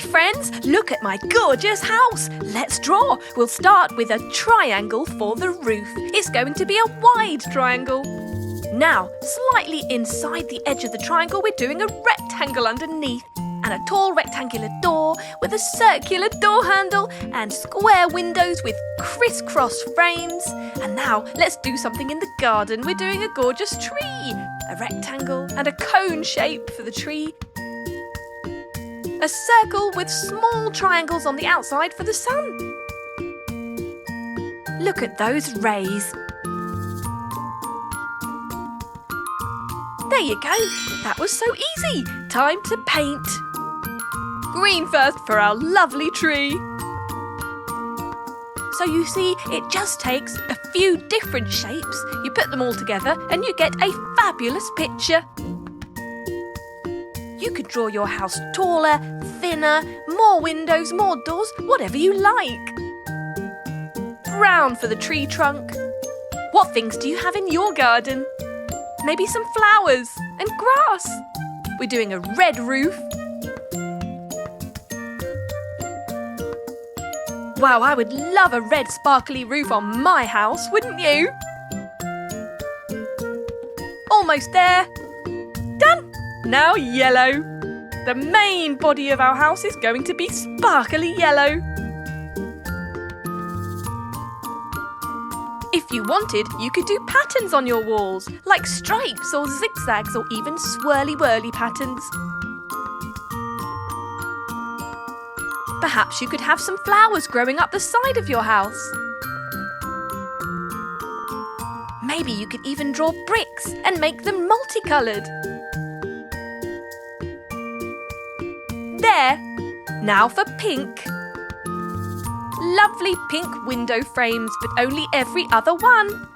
friends, look at my gorgeous house. Let's draw. We'll start with a triangle for the roof. It's going to be a wide triangle. Now, slightly inside the edge of the triangle, we're doing a rectangle underneath and a tall rectangular door with a circular door handle and square windows with crisscross frames. And now, let's do something in the garden. We're doing a gorgeous tree, a rectangle and a cone shape for the tree. A circle with small triangles on the outside for the sun. Look at those rays. There you go. That was so easy. Time to paint. Green first for our lovely tree. So you see, it just takes a few different shapes. You put them all together and you get a fabulous picture. You could draw your house taller, thinner, more windows, more doors, whatever you like. Brown for the tree trunk. What things do you have in your garden? Maybe some flowers and grass. We're doing a red roof. Wow, I would love a red sparkly roof on my house, wouldn't you? Almost there. Done. Now yellow. The main body of our house is going to be sparkly yellow. If you wanted, you could do patterns on your walls, like stripes or zigzags or even swirly-whirly patterns. Perhaps you could have some flowers growing up the side of your house. Maybe you could even draw bricks and make them multicoloured. There! Now for pink. Lovely pink window frames, but only every other one.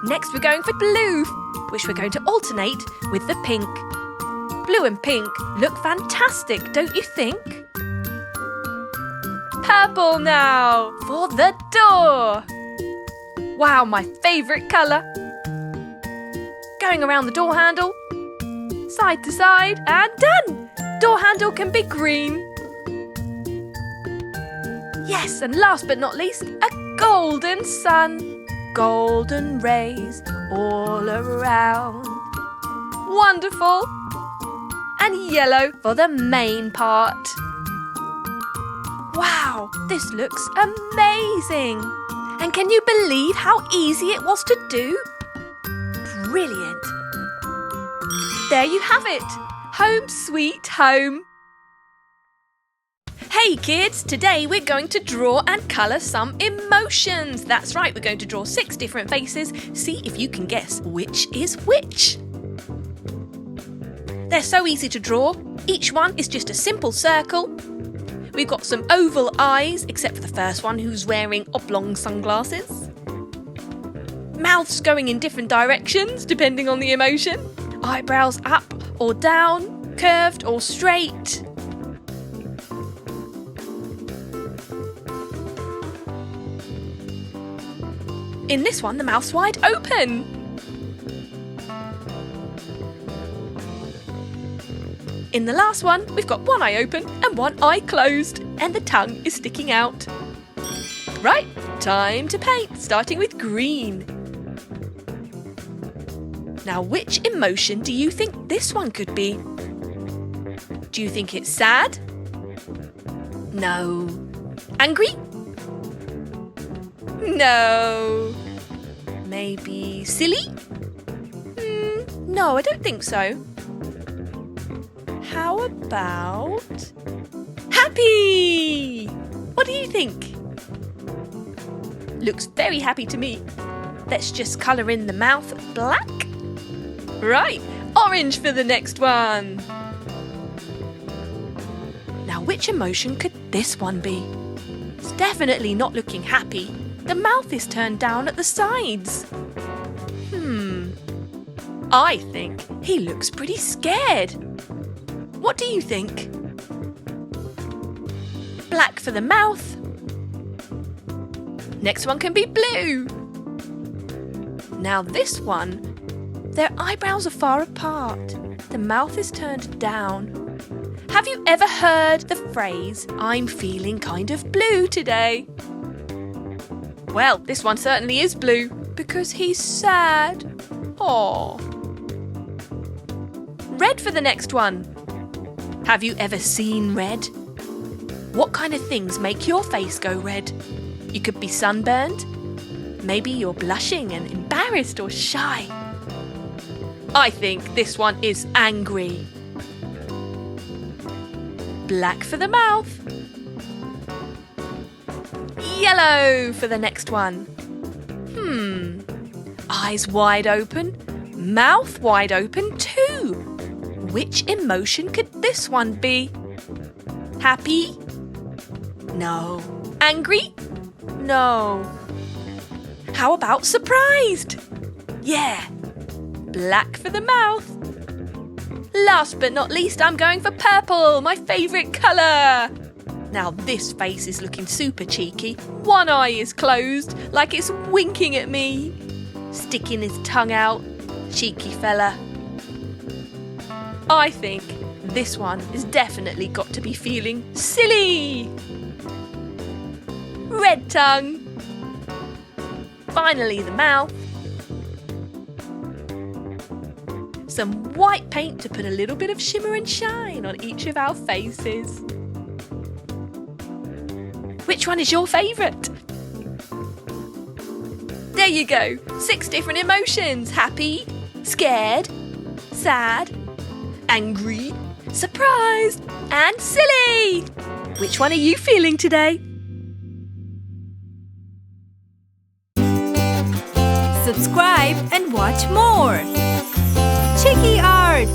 Next we're going for blue, which we're going to alternate with the pink. Blue and pink look fantastic, don't you think? Purple now for the door. Wow, my favourite colour. Going around the door handle, side to side, and done! Door handle can be green. Yes, and last but not least, a golden sun. Golden rays all around. Wonderful! And yellow for the main part. Wow, this looks amazing! And can you believe how easy it was to do? Brilliant! There you have it! Home sweet home! Hey kids, today we're going to draw and colour some emotions. That's right, we're going to draw 6 different faces. See if you can guess which is which. They're so easy to draw. Each one is just a simple circle. We've got some oval eyes, except for the first one who's wearing oblong sunglasses. Mouths going in different directions depending on the emotion. Eyebrows up or down, curved or straight. In this one, the mouth's wide open. In the last one, we've got one eye open and one eye closed, and the tongue is sticking out. Right, time to paint, starting with green. Now, which emotion do you think this one could be? Do you think it's sad? No. Angry? No. Maybe silly? No, I don't think so. How about happy? What do you think? Looks very happy to me. Let's just colour in the mouth black. Right, orange for the next one. Now, which emotion could this one be? It's definitely not looking happy. The mouth is turned down at the sides. I think he looks pretty scared. What do you think? Black for the mouth. Next one can be blue. Now this one, their eyebrows are far apart. The mouth is turned down. Have you ever heard the phrase, I'm feeling kind of blue today? Well, this one certainly is blue because he's sad. Aww. Red for the next one. Have you ever seen red? What kind of things make your face go red? You could be sunburned. Maybe you're blushing and embarrassed or shy. I think this one is angry. Black for the mouth. Yellow for the next one. Eyes wide open, mouth wide open too. Which emotion could this one be? Happy? No. Angry? No. How about surprised? Yeah. Black for the mouth. Last but not least, I'm going for purple, my favourite colour. Now this face is looking super cheeky. One eye is closed, like it's winking at me. Sticking his tongue out. Cheeky fella. I think this one has definitely got to be feeling silly. Red tongue. Finally the mouth. Some white paint to put a little bit of shimmer and shine on each of our faces. Which one is your favourite? There you go, 6 different emotions. Happy, scared, sad, angry, surprised, and silly. Which one are you feeling today? Subscribe and watch more. Chiki Art!